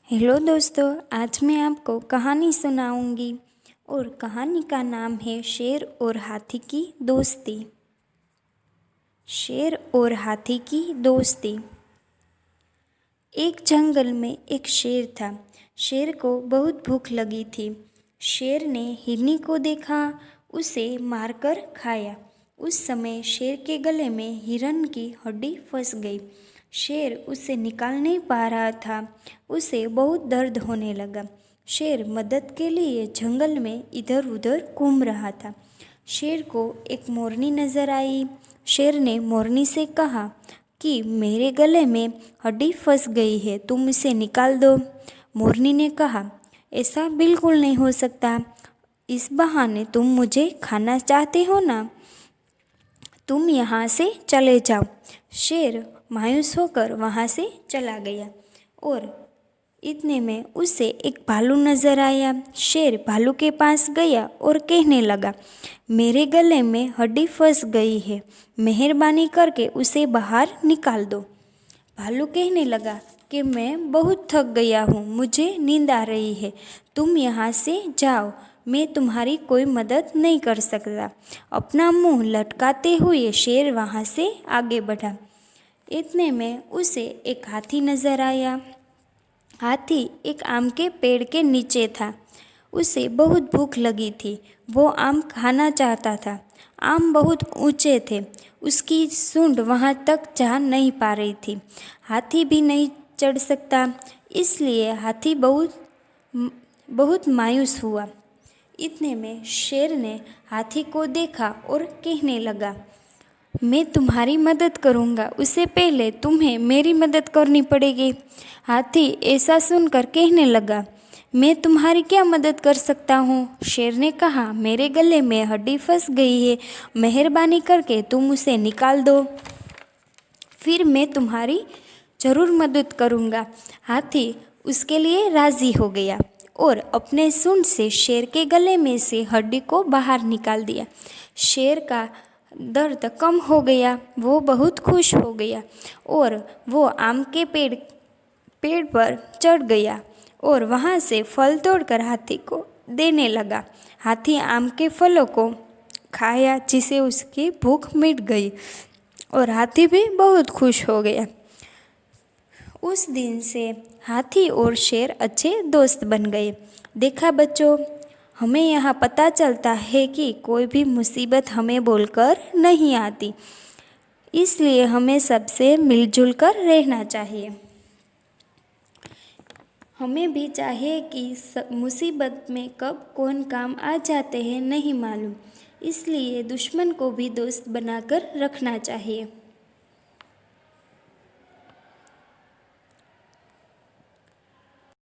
Hello दोस्तों, आज मैं आपको कहानी सुनाऊंगी और कहानी का नाम है शेर और हाथी की दोस्ती। शेर और हाथी की दोस्ती। एक जंगल में एक शेर था। शेर को बहुत भूख लगी थी। शेर ने हिरनी को देखा, उसे मारकर खाया। उस समय शेर के गले में हिरन की हड्डी फंस गई। शेर उसे निकाल नहीं पा रहा था। उसे बहुत दर्द होने लगा। शेर मदद के लिए जंगल में इधर उधर घूम रहा था। शेर को एक मोरनी नजर आई। शेर ने मोरनी से कहा कि मेरे गले में हड्डी फंस गई है, तुम इसे निकाल दो। मोरनी ने कहा, ऐसा बिल्कुल नहीं हो सकता। इस बहाने तुम मुझे खाना चाहते हो ना, तुम यहाँ से चले जाओ। शेर मायूस होकर वहाँ से चला गया और इतने में उसे एक भालू नजर आया। शेर भालू के पास गया और कहने लगा, मेरे गले में हड्डी फंस गई है, मेहरबानी करके उसे बाहर निकाल दो। भालू कहने लगा कि मैं बहुत थक गया हूँ, मुझे नींद आ रही है, तुम यहाँ से जाओ, मैं तुम्हारी कोई मदद नहीं कर सकता। अपना मुंह लटकाते हुए शेर वहाँ से आगे बढ़ा। इतने में उसे एक हाथी नजर आया। हाथी एक आम के पेड़ के नीचे था। उसे बहुत भूख लगी थी। वो आम खाना चाहता था। आम बहुत ऊंचे थे। उसकी सूंड वहाँ तक जा नहीं पा रही थी। हाथी भी नहीं चढ़ सकता, इसलिए हाथी बहुत मायूस हुआ। इतने में शेर ने हाथी को देखा और कहने लगा, मैं तुम्हारी मदद करूँगा, उससे पहले तुम्हें मेरी मदद करनी पड़ेगी। हाथी ऐसा सुनकर कहने लगा, मैं तुम्हारी क्या मदद कर सकता हूँ। शेर ने कहा, मेरे गले में हड्डी फंस गई है, मेहरबानी करके तुम उसे निकाल दो, फिर मैं तुम्हारी ज़रूर मदद करूँगा। हाथी उसके लिए राज़ी हो गया और अपने सूंड से शेर के गले में से हड्डी को बाहर निकाल दिया। शेर का दर्द कम हो गया। वो बहुत खुश हो गया और वो आम के पेड़ पर चढ़ गया और वहाँ से फल तोड़कर हाथी को देने लगा। हाथी आम के फलों को खाया, जिससे उसकी भूख मिट गई और हाथी भी बहुत खुश हो गया। उस दिन से हाथी और शेर अच्छे दोस्त बन गए। देखा बच्चों, हमें यहाँ पता चलता है कि कोई भी मुसीबत हमें बोलकर नहीं आती, इसलिए हमें सबसे मिलजुल कर रहना चाहिए। हमें भी चाहिए कि मुसीबत में कब कौन काम आ जाते हैं नहीं मालूम, इसलिए दुश्मन को भी दोस्त बनाकर रखना चाहिए।